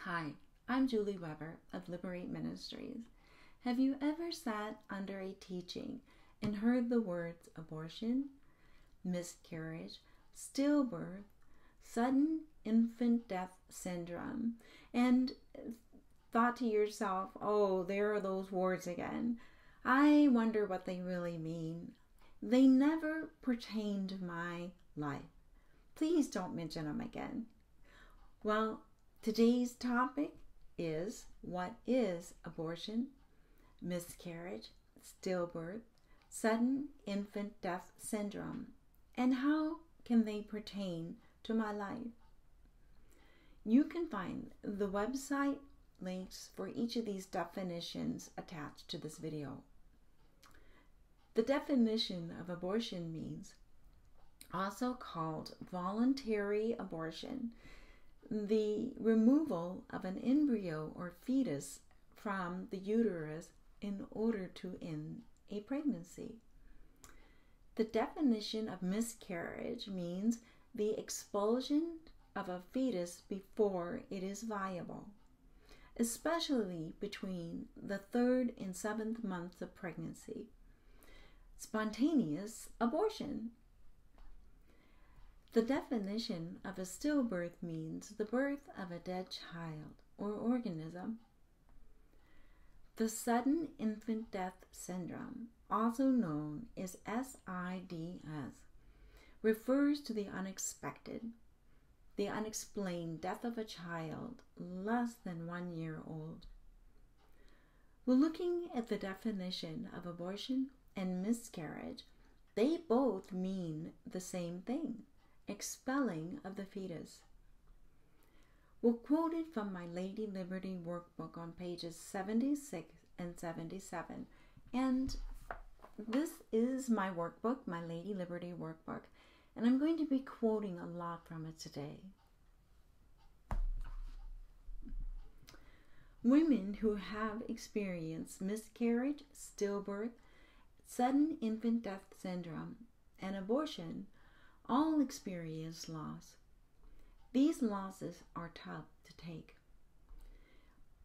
Hi, I'm Julie Weber of Liberate Ministries. Have you ever sat under a teaching and heard the words abortion, miscarriage, stillbirth, sudden infant death syndrome, and thought to yourself, oh, there are those words again. I wonder what they really mean. They never pertain to my life. Please don't mention them again. Well, today's topic is what is abortion, miscarriage, stillbirth, sudden infant death syndrome, and how can they pertain to my life? You can find the website links for each of these definitions attached to this video. The definition of abortion means, also called voluntary abortion, the removal of an embryo or fetus from the uterus in order to end a pregnancy. The definition of miscarriage means the expulsion of a fetus before it is viable, especially between the 3rd and 7th months of pregnancy. Spontaneous abortion. The definition of a stillbirth means the birth of a dead child or organism. The sudden infant death syndrome, also known as SIDS, refers to the unexpected, the unexplained death of a child less than 1 year old. When looking at the definition of abortion and miscarriage, they both mean the same thing: expelling of the fetus. We're quoted from my Lady Liberty workbook on pages 76 and 77. And this is my workbook, my Lady Liberty workbook, and I'm going to be quoting a lot from it today. Women who have experienced miscarriage, stillbirth, sudden infant death syndrome, and abortion all experience loss. These losses are tough to take.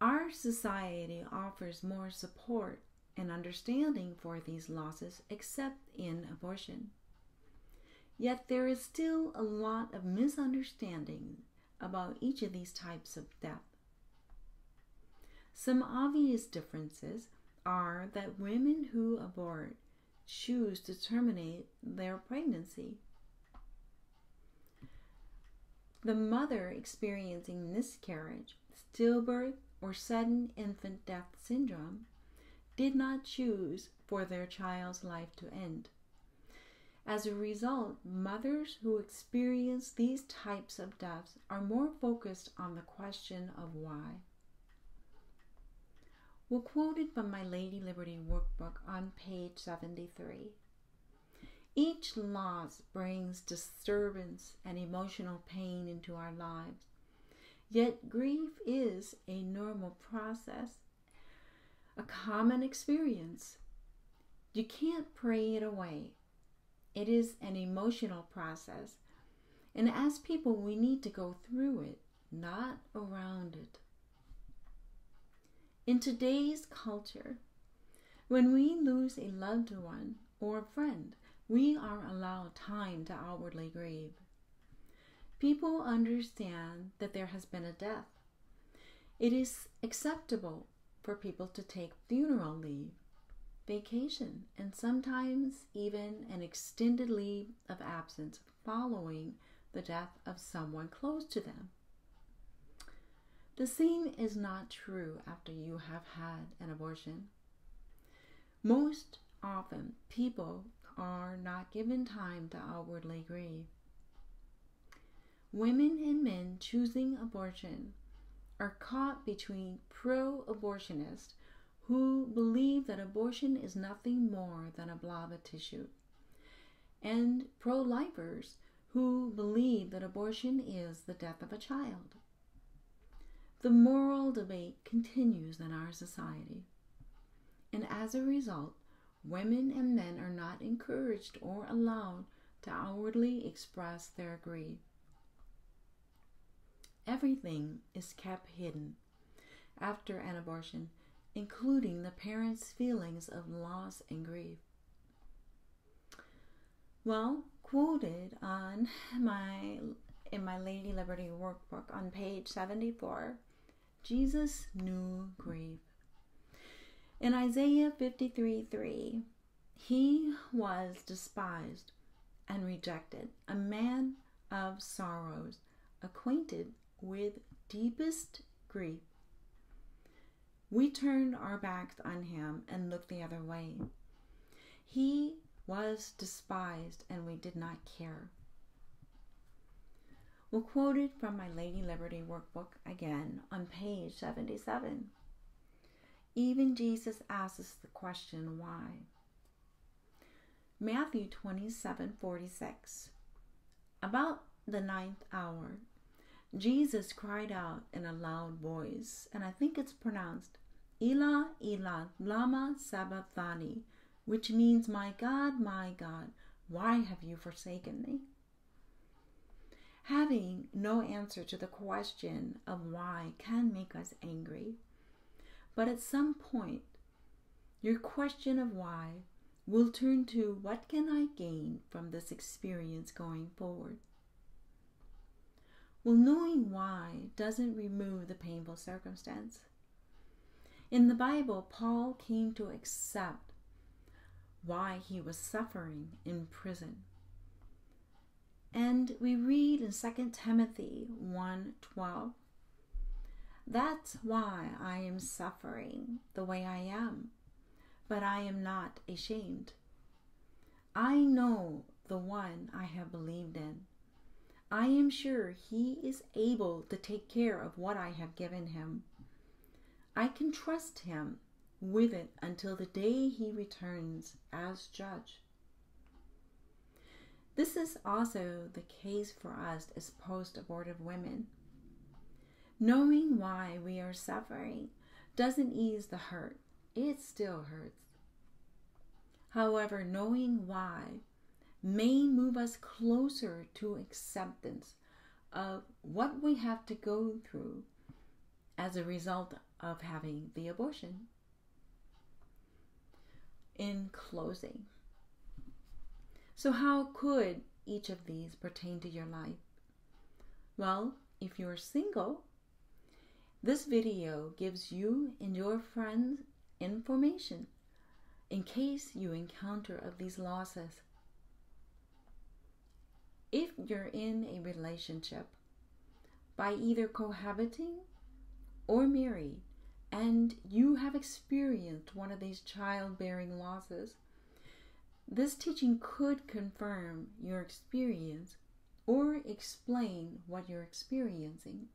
Our society offers more support and understanding for these losses except in abortion. Yet there is still a lot of misunderstanding about each of these types of death. Some obvious differences are that women who abort choose to terminate their pregnancy. The mother experiencing miscarriage, stillbirth, or sudden infant death syndrome did not choose for their child's life to end. As a result, mothers who experience these types of deaths are more focused on the question of why. We're quoted from my Lady Liberty workbook on page 73. Each loss brings disturbance and emotional pain into our lives. Yet grief is a normal process, a common experience. You can't pray it away. It is an emotional process, and as people we need to go through it, not around it. In today's culture, when we lose a loved one or a friend, we are allowed time to outwardly grieve. People understand that there has been a death. It is acceptable for people to take funeral leave, vacation, and sometimes even an extended leave of absence following the death of someone close to them. The same is not true after you have had an abortion. Most often, people are not given time to outwardly grieve. Women and men choosing abortion are caught between pro-abortionists who believe that abortion is nothing more than a blob of tissue, and pro-lifers who believe that abortion is the death of a child. The moral debate continues in our society, and as a result, women and men are not encouraged or allowed to outwardly express their grief. everything is kept hidden after an abortion, including the parents' feelings of loss and grief. Well, quoted in my Lady Liberty workbook on page 74, Jesus knew grief. In Isaiah 53:3, he was despised and rejected, a man of sorrows, acquainted with deepest grief. We turned our backs on him and looked the other way. He was despised and we did not care. Well, quoted from my Lady Liberty workbook again on page 77. Even Jesus asks the question, why? Matthew 27:46. About the 9th hour, Jesus cried out in a loud voice, and I think it's pronounced, Eli, Eli, lama sabachthani, which means, my God, why have you forsaken me? Having no answer to the question of why can make us angry, but at some point, your question of why will turn to, what can I gain from this experience going forward? Well, knowing why doesn't remove the painful circumstance. In the Bible, Paul came to accept why he was suffering in prison. And we read in 2 Timothy 1:12, that's why I am suffering the way I am, but I am not ashamed. I know the one I have believed in. I am sure he is able to take care of what I have given him. I can trust him with it until the day he returns as judge. This is also the case for us as post-abortive women. Knowing why we are suffering doesn't ease the hurt. It still hurts. However, knowing why may move us closer to acceptance of what we have to go through as a result of having the abortion. In closing, so how could each of these pertain to your life? Well, if you're single, this video gives you and your friends information in case you encounter of these losses. If you're in a relationship by either cohabiting or married, and you have experienced one of these childbearing losses, this teaching could confirm your experience or explain what you're experiencing.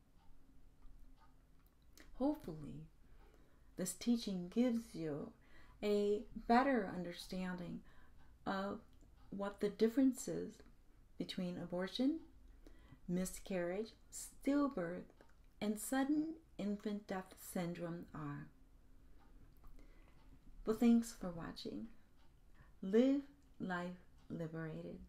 Hopefully, this teaching gives you a better understanding of what the differences between abortion, miscarriage, stillbirth, and sudden infant death syndrome are. Well, thanks for watching. Live life liberated.